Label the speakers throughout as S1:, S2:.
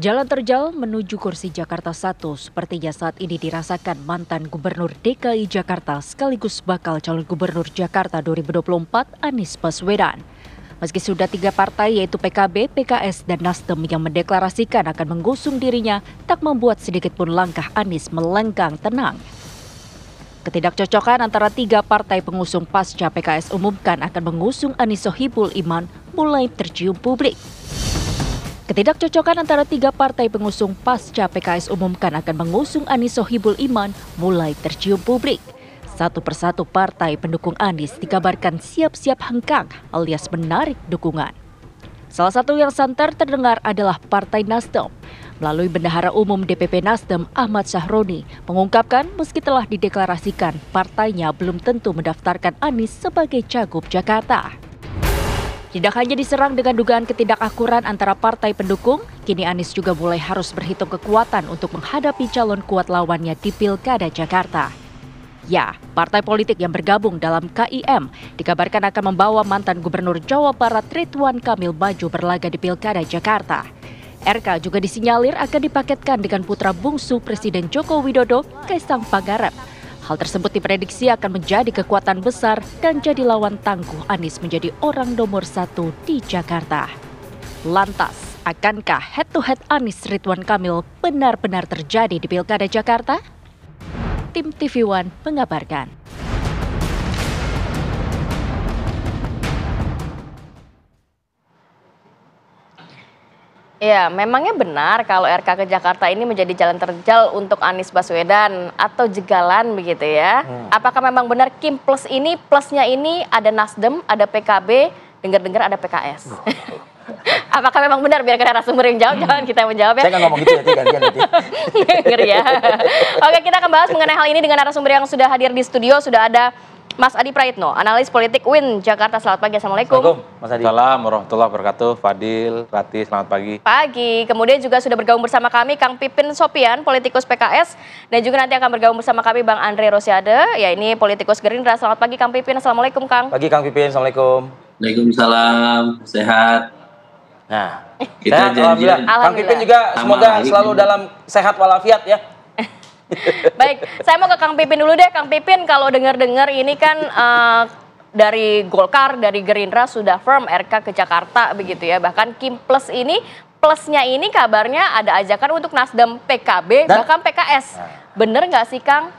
S1: Jalan terjal menuju kursi Jakarta 1 sepertinya saat ini dirasakan mantan Gubernur DKI Jakarta sekaligus bakal calon Gubernur Jakarta 2024 Anies Baswedan. Meski sudah 3 partai yaitu PKB, PKS, dan Nasdem yang mendeklarasikan akan mengusung dirinya, tak membuat sedikit pun langkah Anies melenggang tenang. Ketidakcocokan antara 3 partai pengusung pasca PKS umumkan akan mengusung Anies Sohibul Iman mulai tercium publik. Ketidakcocokan antara 3 partai pengusung pasca PKS umumkan akan mengusung Anies Sohibul Iman mulai tercium publik. Satu persatu partai pendukung Anies dikabarkan siap-siap hengkang alias menarik dukungan. Salah satu yang santer terdengar adalah Partai Nasdem. Melalui Bendahara Umum DPP Nasdem Ahmad Syahroni mengungkapkan meski telah dideklarasikan, partainya belum tentu mendaftarkan Anies sebagai Cagup Jakarta. Tidak hanya diserang dengan dugaan ketidakakuran antara partai pendukung, kini Anies juga mulai harus berhitung kekuatan untuk menghadapi calon kuat lawannya di Pilkada Jakarta. Ya, partai politik yang bergabung dalam KIM dikabarkan akan membawa mantan Gubernur Jawa Barat Ridwan Kamil maju berlaga di Pilkada Jakarta. RK juga disinyalir akan dipaketkan dengan putra bungsu Presiden Joko Widodo, Kaisang Pangarep. Hal tersebut diprediksi akan menjadi kekuatan besar dan jadi lawan tangguh Anies menjadi orang nomor 1 di Jakarta. Lantas, akankah head-to-head Anies Ridwan Kamil benar-benar terjadi di Pilkada Jakarta? Tim TV One mengabarkan.
S2: Ya, memangnya benar kalau RK ke Jakarta ini menjadi jalan terjal untuk Anies Baswedan atau jegalan begitu ya? Apakah memang benar Kim Plus ini, plusnya ini ada Nasdem, ada PKB, dengar-dengar ada PKS? Apakah memang benar? Biar narasumber yang jawab, jangan kita yang menjawab ya.
S3: Saya nggak ngomong gitu ya, gantian nanti.
S2: Ngeri ya. Oke, kita akan bahas mengenai hal ini dengan narasumber yang sudah hadir di studio. Sudah ada Mas Adi Praitno, analis politik UIN Jakarta. Selamat pagi, Assalamualaikum.
S3: Assalamualaikum, Mas Adi.
S4: Assalamualaikum warahmatullahi wabarakatuh. Fadil, Rati, selamat pagi.
S2: Pagi. Kemudian juga sudah bergabung bersama kami Kang Pipin Sopian, politikus PKS. Dan juga nanti akan bergabung bersama kami Bang Andre Rosiade, ya ini politikus Gerindra. Selamat pagi Kang Pipin, Assalamualaikum Kang.
S3: Pagi Kang Pipin, Assalamualaikum.
S5: Waalaikumsalam, sehat.
S3: Nah,
S5: Kita
S3: sehat, alhamdulillah. Kang Pipin juga semoga selalu dalam sehat walafiat ya.
S2: Baik, saya mau ke Kang Pipin dulu deh. Kang Pipin, kalau dengar-dengar ini kan dari Golkar, dari Gerindra sudah firm RK ke Jakarta begitu ya. Bahkan Kim Plus ini, plusnya ini kabarnya ada ajakan untuk Nasdem, PKB, bahkan PKS. Bener nggak sih Kang?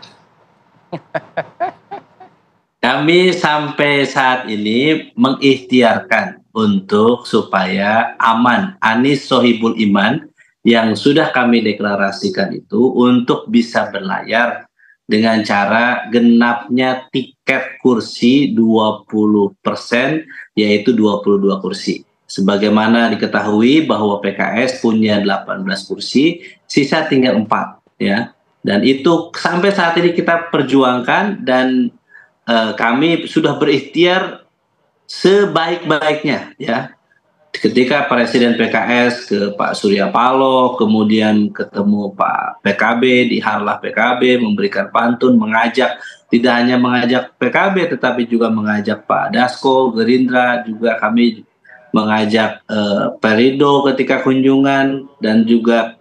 S5: Kami sampai saat ini mengikhtiarkan untuk supaya aman Anies Sohibul Iman yang sudah kami deklarasikan itu untuk bisa berlayar dengan cara genapnya tiket kursi 20%, yaitu 22 kursi. Sebagaimana diketahui bahwa PKS punya 18 kursi, sisa tinggal 4 ya. Dan itu sampai saat ini kita perjuangkan dan kami sudah berikhtiar sebaik-baiknya ya. Ketika Presiden PKS ke Pak Surya Paloh, kemudian ketemu Pak PKB di Harlah PKB, memberikan pantun, mengajak, tidak hanya mengajak PKB tetapi juga mengajak Pak Dasko, Gerindra, juga kami mengajak Perindo ketika kunjungan dan juga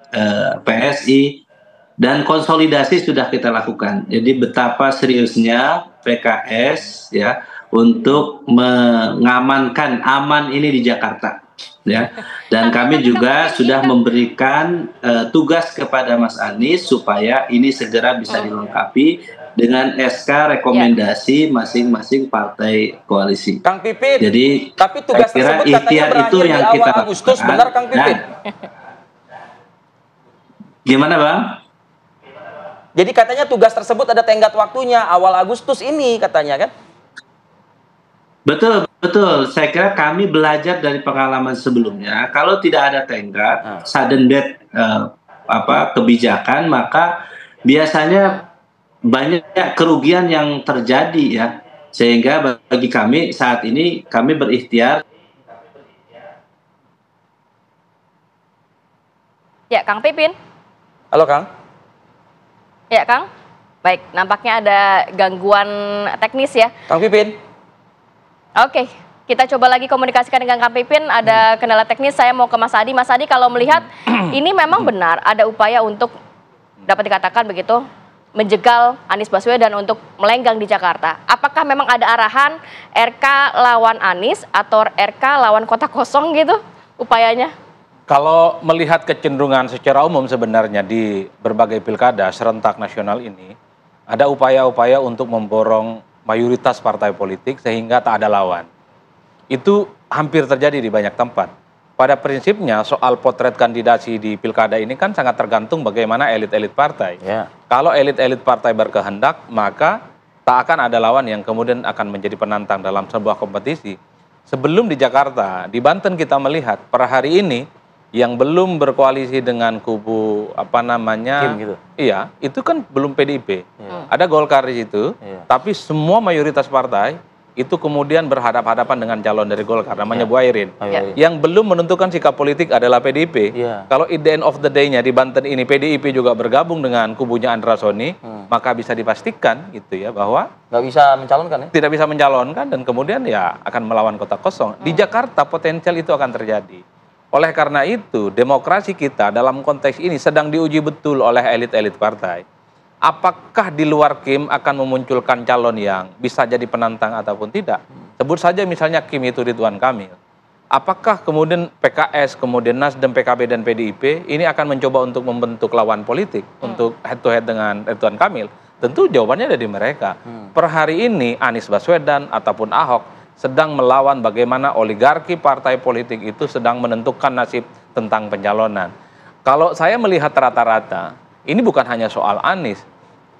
S5: PSI, dan konsolidasi sudah kita lakukan. Jadi betapa seriusnya PKS ya untuk mengamankan aman ini di Jakarta ya. Dan kami juga sudah memberikan tugas kepada Mas Anies supaya ini segera bisa dilengkapi dengan SK rekomendasi masing-masing partai koalisi.
S3: Kang Pipin,
S5: jadi
S3: tapi tugas
S5: saya kira
S3: tersebut katanya
S5: ikhtiar
S3: berakhir
S5: itu yang
S3: di awal
S5: kita
S3: Agustus,
S5: lakukan.
S3: benar Kang Pipin?
S5: Gimana Bang?
S3: Jadi katanya tugas tersebut ada tenggat waktunya awal Agustus ini katanya kan?
S5: Betul, betul. Saya kira kami belajar dari pengalaman sebelumnya. Kalau tidak ada tenggat, sudden death kebijakan, maka biasanya banyak kerugian yang terjadi ya. Sehingga bagi kami saat ini kami berikhtiar.
S2: Ya, Kang Pipin.
S3: Halo Kang.
S2: Ya, Kang. Baik, nampaknya ada gangguan teknis ya.
S3: Kang Pipin.
S2: Oke, Kita coba lagi komunikasikan dengan Kang Pipin, ada kendala teknis, saya mau ke Mas Adi. Mas Adi, kalau melihat ini memang benar ada upaya untuk dapat dikatakan begitu, menjegal Anies Baswedan untuk melenggang di Jakarta. Apakah memang ada arahan RK lawan Anies atau RK lawan kota kosong gitu upayanya?
S4: Kalau melihat kecenderungan secara umum sebenarnya di berbagai pilkada serentak nasional ini, ada upaya-upaya untuk memborong mayoritas partai politik sehingga tak ada lawan. Itu hampir terjadi di banyak tempat. Pada prinsipnya soal potret kandidasi di pilkada ini kan sangat tergantung bagaimana elit-elit partai.
S3: Ya.
S4: Kalau elit-elit partai berkehendak, maka tak akan ada lawan yang kemudian akan menjadi penantang dalam sebuah kompetisi. Sebelum di Jakarta, di Banten kita melihat per hari ini yang belum berkoalisi dengan kubu
S3: Kim gitu.
S4: iya, itu kan belum PDIP.
S3: Ya.
S4: Ada Golkar di situ,
S3: Iya.
S4: tapi semua mayoritas partai itu kemudian berhadapan-hadapan dengan calon dari Golkar, namanya Bu Airin.
S3: Ayo,
S4: Yang belum menentukan sikap politik adalah PDIP.
S3: Iya.
S4: Kalau at the end of the day-nya di Banten ini PDIP juga bergabung dengan kubunya Andra Soni, maka bisa dipastikan gitu ya bahwa
S3: Nggak bisa mencalonkan ya?
S4: tidak bisa mencalonkan dan kemudian ya akan melawan kota kosong. Di Jakarta potensial itu akan terjadi. Oleh karena itu, demokrasi kita dalam konteks ini sedang diuji betul oleh elit-elit partai. Apakah di luar Kim akan memunculkan calon yang bisa jadi penantang ataupun tidak? Sebut saja misalnya Kim itu Ridwan Kamil. Apakah kemudian PKS, kemudian Nasdem, PKB, dan PDIP ini akan mencoba untuk membentuk lawan politik untuk head to head dengan Ridwan Kamil? Tentu jawabannya ada di mereka. Per hari ini Anies Baswedan ataupun Ahok sedang melawan bagaimana oligarki partai politik itu sedang menentukan nasib tentang pencalonan. Kalau saya melihat rata-rata, ini bukan hanya soal Anies,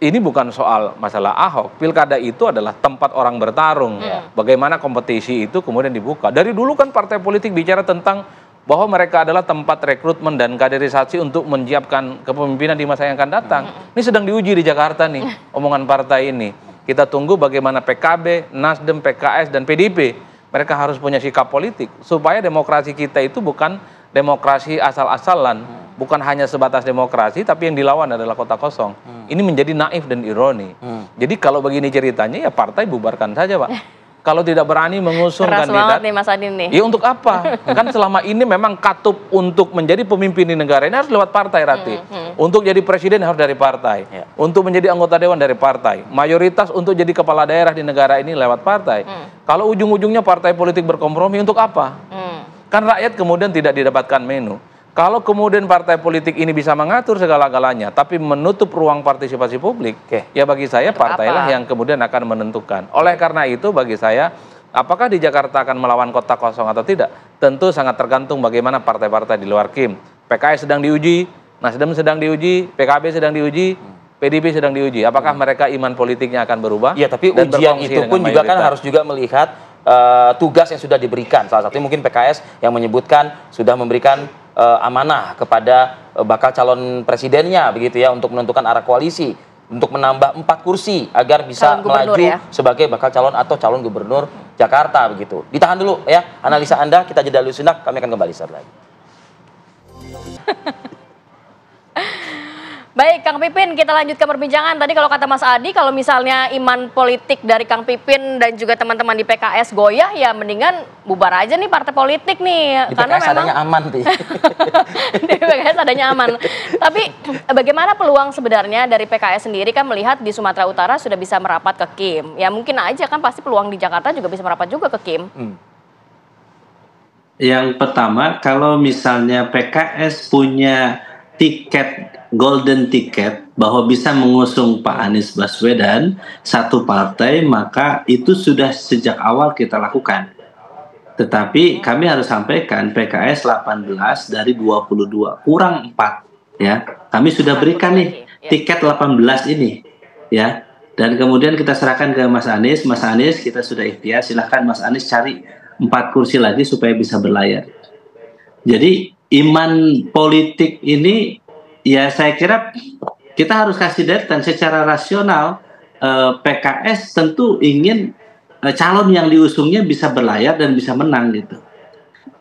S4: ini bukan soal masalah Ahok. Pilkada itu adalah tempat orang bertarung. Bagaimana kompetisi itu kemudian dibuka. Dari dulu kan partai politik bicara tentang bahwa mereka adalah tempat rekrutmen dan kaderisasi untuk menyiapkan kepemimpinan di masa yang akan datang. Ini sedang diuji di Jakarta nih, omongan partai ini. Kita tunggu bagaimana PKB, Nasdem, PKS, dan PDIP. Mereka harus punya sikap politik supaya demokrasi kita itu bukan demokrasi asal-asalan, bukan hanya sebatas demokrasi, tapi yang dilawan adalah kota kosong. Ini menjadi naif dan ironi. Jadi kalau begini ceritanya ya partai bubarkan saja, Pak. Kalau tidak berani mengusung
S2: Keras
S4: kandidat,
S2: banget nih Mas Adi nih.
S4: ya untuk apa? Kan selama ini memang katup untuk menjadi pemimpin di negara ini harus lewat partai, Rati. Untuk jadi presiden harus dari partai.
S3: Ya.
S4: Untuk menjadi anggota dewan dari partai. Mayoritas untuk jadi kepala daerah di negara ini lewat partai. Kalau ujung-ujungnya partai politik berkompromi, untuk apa? Kan rakyat kemudian tidak didapatkan menu. Kalau kemudian partai politik ini bisa mengatur segala-galanya, tapi menutup ruang partisipasi publik, ya bagi saya partailah yang kemudian akan menentukan. Oleh karena itu bagi saya, apakah di Jakarta akan melawan kota kosong atau tidak? Tentu sangat tergantung bagaimana partai-partai di luar Kim. PKS sedang diuji, Nasdem sedang diuji, PKB sedang diuji, PDIP sedang diuji. Apakah mereka iman politiknya akan berubah?
S3: Iya, tapi
S4: dan
S3: ujian
S4: berfungsi
S3: itu pun
S4: dengan
S3: juga kan
S4: mayoritas?
S3: harus juga melihat tugas yang sudah diberikan. Salah satunya mungkin PKS yang menyebutkan sudah memberikan amanah kepada bakal calon presidennya begitu ya untuk menentukan arah koalisi untuk menambah 4 kursi agar bisa melaju sebagai bakal calon atau calon gubernur Jakarta begitu. Ditahan dulu ya analisa Anda, kita jeda dulu sejenak, kami akan kembali saat lagi.
S2: Baik, Kang Pipin, kita lanjutkan perbincangan. Tadi kalau kata Mas Adi, kalau misalnya iman politik dari Kang Pipin dan juga teman-teman di PKS goyah, ya mendingan bubar aja nih partai politik nih.
S3: Di
S2: Karena
S3: PKS
S2: memang
S3: adanya aman, Pi.
S2: di PKS adanya aman. Tapi bagaimana peluang sebenarnya dari PKS sendiri kan melihat di Sumatera Utara sudah bisa merapat ke Kim. Ya mungkin aja kan pasti peluang di Jakarta juga bisa merapat juga ke Kim.
S5: Yang pertama, kalau misalnya PKS punya tiket, golden ticket, bahwa bisa mengusung Pak Anies Baswedan, satu partai, maka itu sudah sejak awal kita lakukan. Tetapi kami harus sampaikan PKS 18 dari 22, kurang 4. Ya, kami sudah berikan nih tiket 18 ini. Ya, dan kemudian kita serahkan ke Mas Anies. Mas Anies, kita sudah ikhtiar, silahkan Mas Anies cari 4 kursi lagi supaya bisa berlayar. Jadi iman politik ini ya saya kira kita harus kasih data secara rasional. PKS tentu ingin calon yang diusungnya bisa berlayar dan bisa menang gitu.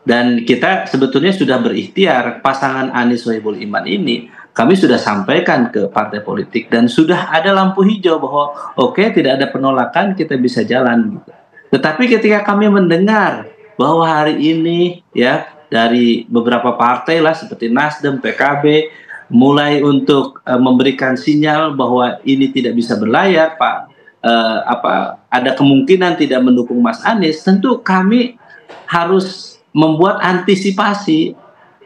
S5: Dan kita sebetulnya sudah berikhtiar pasangan Anies Sohibul Iman ini kami sudah sampaikan ke partai politik dan sudah ada lampu hijau bahwa oke, tidak ada penolakan, kita bisa jalan gitu. Tetapi ketika kami mendengar bahwa hari ini ya dari beberapa partai lah seperti Nasdem, PKB mulai untuk memberikan sinyal bahwa ini tidak bisa berlayar, Pak, ada kemungkinan tidak mendukung Mas Anies, tentu kami harus membuat antisipasi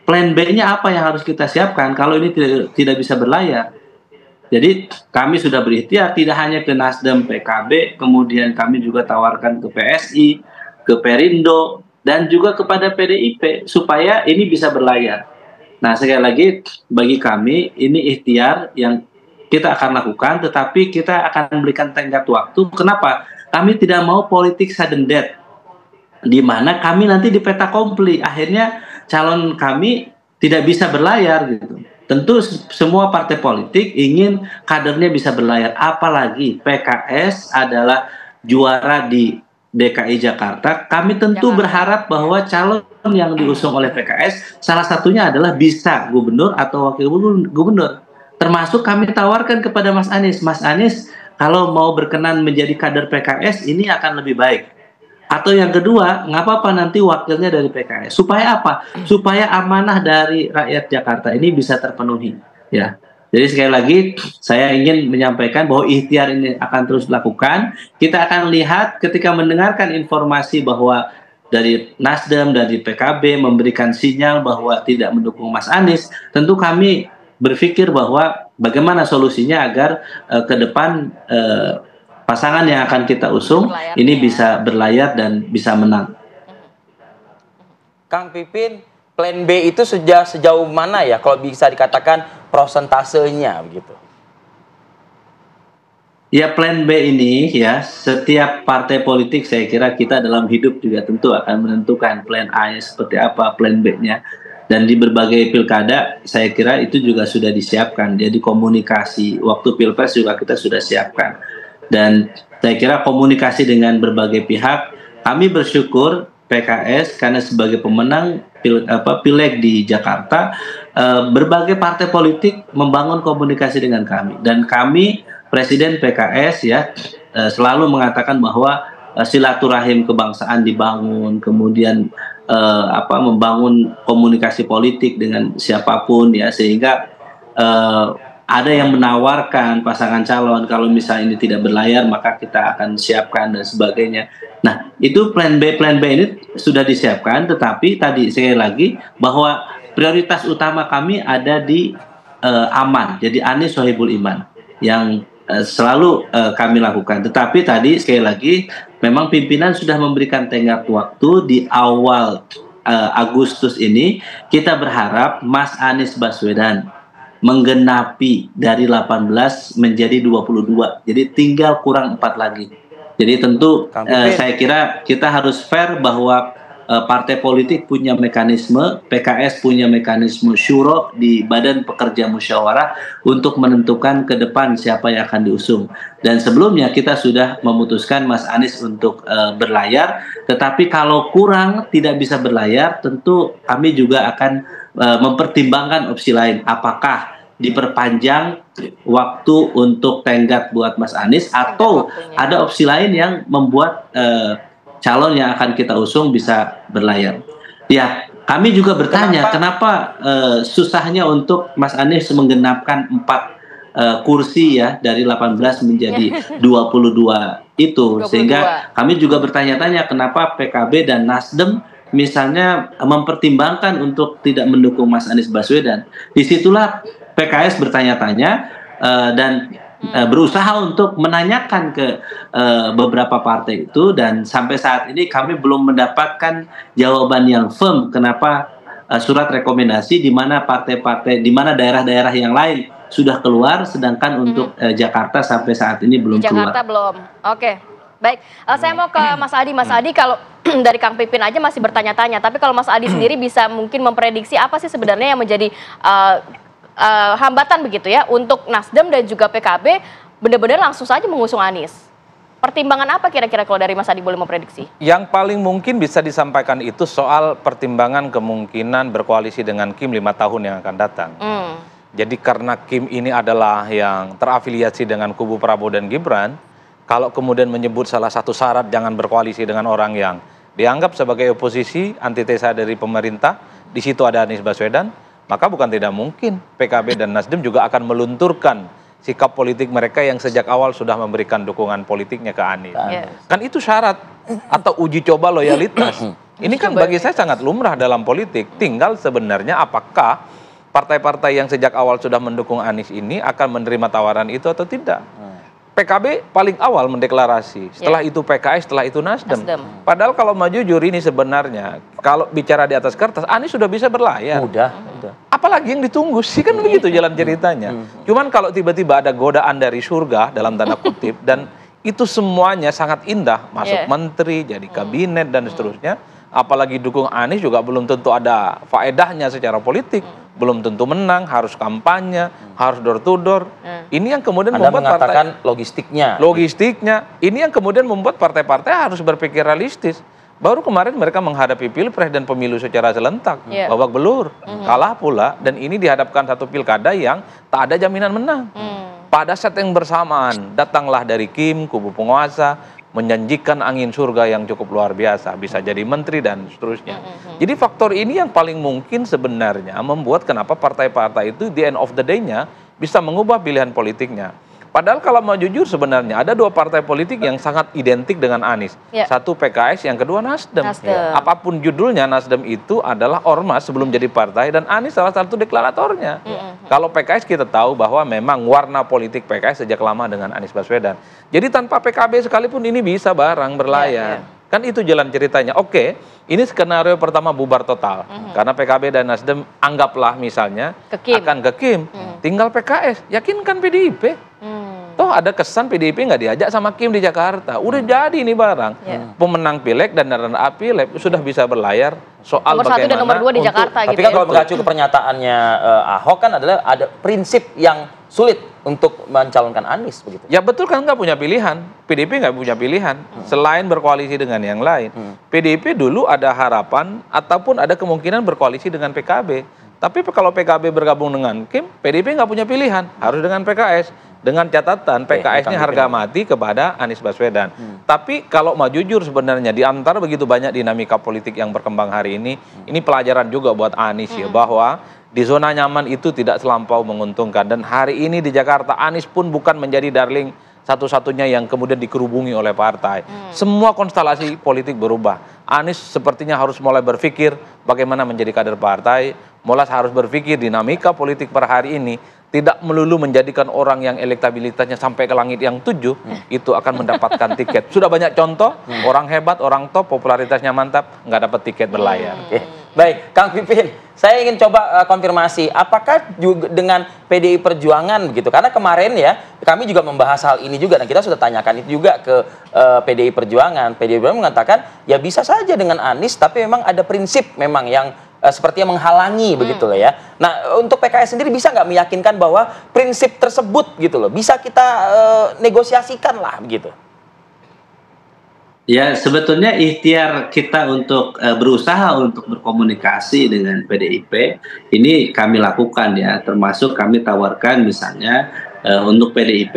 S5: plan B-nya apa yang harus kita siapkan kalau ini tidak bisa berlayar. Jadi kami sudah berikhtiar tidak hanya ke Nasdem, PKB, kemudian kami juga tawarkan ke PSI, ke Perindo, dan juga kepada PDIP supaya ini bisa berlayar. Nah, sekali lagi bagi kami ini ikhtiar yang kita akan lakukan, tetapi kita akan memberikan tenggat waktu. Kenapa? Kami tidak mau politik sudden death, di mana kami nanti di peta kompli, akhirnya calon kami tidak bisa berlayar gitu. Tentu semua partai politik ingin kadernya bisa berlayar, apalagi PKS adalah juara di DKI Jakarta. Kami tentu berharap bahwa calon yang diusung oleh PKS salah satunya adalah bisa gubernur atau wakil gubernur. Termasuk kami tawarkan kepada Mas Anies, Mas Anies kalau mau berkenan menjadi kader PKS ini akan lebih baik. Atau yang kedua, nggak apa-apa nanti wakilnya dari PKS. Supaya apa? Supaya amanah dari rakyat Jakarta ini bisa terpenuhi. Ya. Jadi sekali lagi, saya ingin menyampaikan bahwa ikhtiar ini akan terus dilakukan. Kita akan lihat ketika mendengarkan informasi bahwa dari Nasdem, dari PKB memberikan sinyal bahwa tidak mendukung Mas Anies, tentu kami berpikir bahwa bagaimana solusinya agar ke depan pasangan yang akan kita usung ini bisa berlayar dan bisa menang.
S3: Kang Pipin, plan B itu sejauh mana ya kalau bisa dikatakan prosentasenya begitu?
S5: Ya, plan B ini ya setiap partai politik saya kira kita dalam hidup juga tentu akan menentukan plan A-nya seperti apa, plan B-nya. Dan di berbagai pilkada saya kira itu juga sudah disiapkan. Jadi komunikasi waktu Pilpres juga kita sudah siapkan. Dan saya kira komunikasi dengan berbagai pihak, kami bersyukur PKS karena sebagai pemenang pileg di Jakarta, berbagai partai politik membangun komunikasi dengan kami. Dan kami, Presiden PKS ya, selalu mengatakan bahwa silaturahim kebangsaan dibangun, kemudian membangun komunikasi politik dengan siapapun ya, sehingga ada yang menawarkan pasangan calon kalau misalnya ini tidak berlayar maka kita akan siapkan dan sebagainya. Nah, itu plan B ini sudah disiapkan, tetapi tadi sekali lagi bahwa prioritas utama kami ada di aman. Jadi Anies Sohibul Iman yang selalu kami lakukan. Tetapi tadi sekali lagi memang pimpinan sudah memberikan tenggat waktu di awal Agustus ini. Kita berharap Mas Anies Baswedan menggenapi dari 18 menjadi 22. Jadi tinggal kurang 4 lagi. Jadi tentu saya kira kita harus fair bahwa partai politik punya mekanisme, PKS punya mekanisme syuro di Badan Pekerja Musyawarah untuk menentukan ke depan siapa yang akan diusung. Dan sebelumnya kita sudah memutuskan Mas Anies untuk berlayar, tetapi kalau kurang tidak bisa berlayar, tentu kami juga akan mempertimbangkan opsi lain. Apakah diperpanjang waktu untuk tenggat buat Mas Anies atau ada opsi lain yang membuat calon yang akan kita usung bisa berlayar. Ya, kami juga bertanya kenapa susahnya untuk Mas Anies menggenapkan 4 kursi ya dari 18 menjadi 22 itu. 22. Sehingga kami juga bertanya-tanya kenapa PKB dan Nasdem misalnya mempertimbangkan untuk tidak mendukung Mas Anies Baswedan. Disitulah PKS bertanya-tanya dan berusaha untuk menanyakan ke beberapa partai itu, dan sampai saat ini kami belum mendapatkan jawaban yang firm kenapa surat rekomendasi di mana partai-partai, di mana daerah-daerah yang lain sudah keluar, sedangkan untuk Jakarta sampai saat ini belum keluar.
S2: Jakarta belum. Oke. Baik, saya mau ke Mas Adi. Mas Adi, kalau dari Kang Pipin aja masih bertanya-tanya, tapi kalau Mas Adi sendiri bisa mungkin memprediksi apa sih sebenarnya yang menjadi hambatan begitu ya untuk Nasdem dan juga PKB benar-benar langsung saja mengusung Anies. Pertimbangan apa kira-kira kalau dari Mas Adi boleh memprediksi?
S4: Yang paling mungkin bisa disampaikan itu soal pertimbangan kemungkinan berkoalisi dengan Kim 5 tahun yang akan datang. Jadi karena Kim ini adalah yang terafiliasi dengan kubu Prabowo dan Gibran, kalau kemudian menyebut salah satu syarat jangan berkoalisi dengan orang yang dianggap sebagai oposisi, antitesa dari pemerintah, di situ ada Anies Baswedan, maka bukan tidak mungkin PKB dan Nasdem juga akan melunturkan sikap politik mereka yang sejak awal sudah memberikan dukungan politiknya ke Anies. Kan itu syarat atau uji coba loyalitas. Ini kan bagi saya sangat lumrah dalam politik. Tinggal sebenarnya apakah partai-partai yang sejak awal sudah mendukung Anies ini akan menerima tawaran itu atau tidak. PKB paling awal mendeklarasi, setelah itu PKS, setelah itu Nasdem. Padahal kalau mau jujur ini sebenarnya, kalau bicara di atas kertas, Anies sudah bisa berlayar.
S3: Udah.
S4: Apalagi yang ditunggu sih, kan begitu jalan ceritanya. Cuman kalau tiba-tiba ada godaan dari surga, dalam tanda kutip, dan itu semuanya sangat indah, masuk menteri, jadi kabinet, dan seterusnya. Apalagi dukung Anies juga belum tentu ada faedahnya secara politik. Belum tentu menang, harus kampanye, harus door to door. Ini yang kemudian
S3: Anda
S4: membuat
S3: mengatakan
S4: partai,
S3: logistiknya.
S4: ini yang kemudian membuat partai-partai harus berpikir realistis. Baru kemarin mereka menghadapi pilpres dan pemilu secara serentak, babak belur, kalah pula, dan ini dihadapkan satu pilkada yang tak ada jaminan menang. Pada saat yang bersamaan, datanglah dari Kim, kubu penguasa, menjanjikan angin surga yang cukup luar biasa, bisa jadi menteri dan seterusnya. Jadi faktor ini yang paling mungkin sebenarnya membuat kenapa partai-partai itu di end of the day-nya bisa mengubah pilihan politiknya. Padahal kalau mau jujur sebenarnya ada dua partai politik yang sangat identik dengan Anies. Satu PKS, yang kedua Nasdem. Apapun judulnya, Nasdem itu adalah ormas sebelum jadi partai dan Anies salah satu deklaratornya. Kalau PKS kita tahu bahwa memang warna politik PKS sejak lama dengan Anies Baswedan. Jadi tanpa PKB sekalipun ini bisa bareng berlayar. Kan itu jalan ceritanya. Oke, ini skenario pertama bubar total. Karena PKB dan Nasdem anggaplah misalnya akan ke Kim. Tinggal PKS, yakinkan PDIP. Toh ada kesan PDIP nggak diajak sama Kim di Jakarta. Udah jadi ini barang. Pemenang Pileg dan runner-up Pileg sudah bisa berlayar soal
S2: nomor
S4: bagaimana
S2: 1 dan nomor 2 di Jakarta
S3: Tapi
S2: gitu.
S3: kan kalau mengacu ke pernyataannya Ahok kan adalah ada prinsip yang sulit untuk mencalonkan Anies begitu.
S4: Ya betul kan, nggak punya pilihan. PDIP nggak punya pilihan selain berkoalisi dengan yang lain. PDIP dulu ada harapan ataupun ada kemungkinan berkoalisi dengan PKB. Tapi kalau PKB bergabung dengan Kim, PDIP nggak punya pilihan, harus dengan PKS. Dengan catatan PKS-nya harga mati kepada Anies Baswedan. Tapi kalau mau jujur sebenarnya di antara begitu banyak dinamika politik yang berkembang hari ini pelajaran juga buat Anies ya, bahwa di zona nyaman itu tidak selampau menguntungkan. Dan hari ini di Jakarta Anies pun bukan menjadi darling satu-satunya yang kemudian dikerubungi oleh partai. Semua konstelasi politik berubah. Anies sepertinya harus mulai berpikir bagaimana menjadi kader partai, mulai harus berpikir dinamika politik per hari ini tidak melulu menjadikan orang yang elektabilitasnya sampai ke langit yang 7 itu akan mendapatkan tiket. Sudah banyak contoh, orang hebat, orang top, popularitasnya mantap, nggak dapat tiket berlayar.
S3: Baik, Kang Pipin, saya ingin coba konfirmasi, apakah juga dengan PDI Perjuangan begitu? Karena kemarin ya, kami juga membahas hal ini juga, dan kita sudah tanyakan itu juga ke PDI Perjuangan. PDI Perjuangan mengatakan, ya bisa saja dengan Anies, tapi memang ada prinsip memang yang sepertinya menghalangi begitu loh ya. Nah, untuk PKS sendiri bisa nggak meyakinkan bahwa prinsip tersebut gitu loh, bisa kita negosiasikan lah begitu?
S5: Ya, sebetulnya ikhtiar kita untuk berusaha untuk berkomunikasi dengan PDIP ini kami lakukan ya, termasuk kami tawarkan misalnya untuk PDIP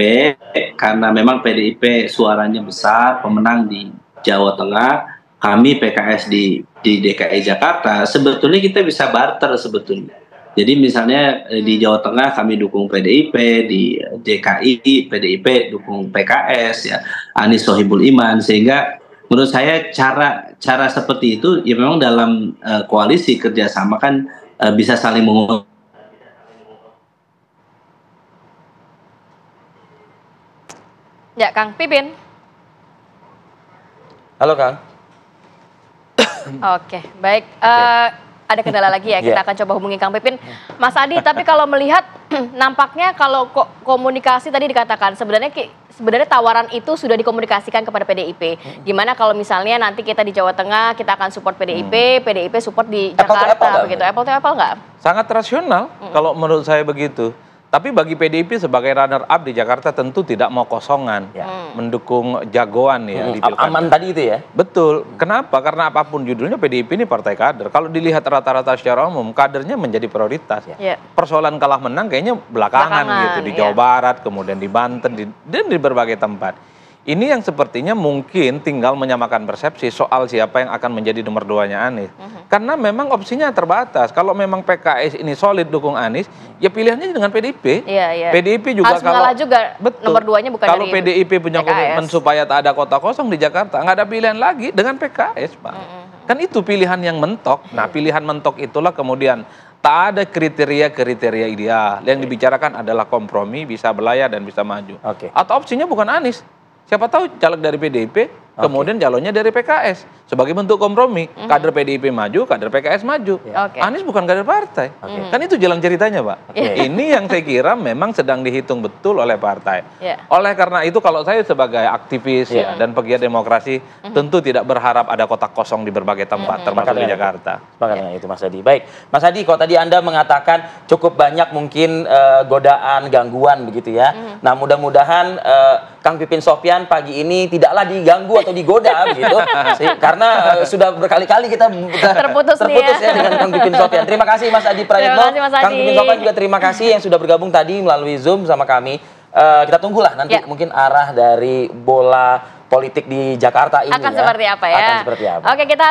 S5: karena memang PDIP suaranya besar, pemenang di Jawa Tengah, kami PKS di DKI Jakarta, sebetulnya kita bisa barter sebetulnya. Jadi misalnya di Jawa Tengah kami dukung PDIP, di DKI PDIP dukung PKS ya, Anies Sohibul Iman, sehingga menurut saya cara seperti itu ya memang dalam koalisi kerjasama kan bisa saling menguntungkan.
S2: Ya, Kang Pipin.
S3: Halo Kang.
S2: Oke, baik. Ada kendala lagi ya, kita akan coba hubungi Kang Pipin. Mas Adi, tapi kalau melihat nampaknya kalau komunikasi tadi dikatakan sebenarnya tawaran itu sudah dikomunikasikan kepada PDIP. Gimana kalau misalnya nanti kita di Jawa Tengah kita akan support PDIP, PDIP support di Jakarta begitu. Apple to apple nggak?
S4: Sangat rasional kalau menurut saya begitu. Tapi bagi PDIP sebagai runner up di Jakarta tentu tidak mau kosongan, mendukung jagoan ya di pilkada.
S3: Aman tadi itu ya?
S4: Betul. Kenapa? Karena apapun judulnya PDIP ini partai kader. Kalau dilihat rata-rata secara umum, kadernya menjadi prioritas. Persoalan kalah menang kayaknya belakangan gitu. Di Jawa Barat, kemudian di Banten, dan di berbagai tempat. Ini yang sepertinya mungkin tinggal menyamakan persepsi soal siapa yang akan menjadi nomor 2-nya Anies. Karena memang opsinya terbatas. Kalau memang PKS ini solid dukung Anies, ya pilihannya dengan PDIP.
S2: Iya.
S4: PDIP juga
S2: harus mengalah juga,
S4: betul,
S2: nomor 2-nya bukan
S4: kalau
S2: dari
S4: PDIP punya
S2: PKS.
S4: komitmen supaya tak ada kota kosong di Jakarta, nggak ada pilihan lagi dengan PKS, Pak. Kan itu pilihan yang mentok. Nah, pilihan mentok itulah kemudian tak ada kriteria-kriteria ideal. Yang dibicarakan adalah kompromi, bisa belayar dan bisa maju. Atau opsinya bukan Anies. Siapa tahu caleg dari PDIP, kemudian calonnya dari PKS. Sebagai bentuk kompromi, kader PDIP maju, kader PKS maju. Anies bukan kader partai. Kan itu jalan ceritanya, Pak. Ini yang saya kira memang sedang dihitung betul oleh partai. Oleh karena itu kalau saya sebagai aktivis dan pegiat demokrasi, tentu tidak berharap ada kotak kosong di berbagai tempat, termasuk di Jakarta.
S3: Sepakat dengan itu, Mas Hadi. Baik, Mas Hadi, kalau tadi Anda mengatakan cukup banyak mungkin godaan, gangguan begitu ya. Nah, mudah-mudahan Kang Pipin Sopyan pagi ini tidaklah diganggu atau digoda begitu, karena sudah berkali-kali kita terputus ya dengan Kang Pipin Sopyan. Terima kasih Mas Adi Prayitno. Kang Pipin Sopyan juga terima kasih yang sudah bergabung tadi melalui Zoom sama kami. Kita tunggulah nanti mungkin arah dari bola politik di Jakarta ini
S2: akan seperti apa ya.
S3: Akan seperti apa.
S2: Oke, kita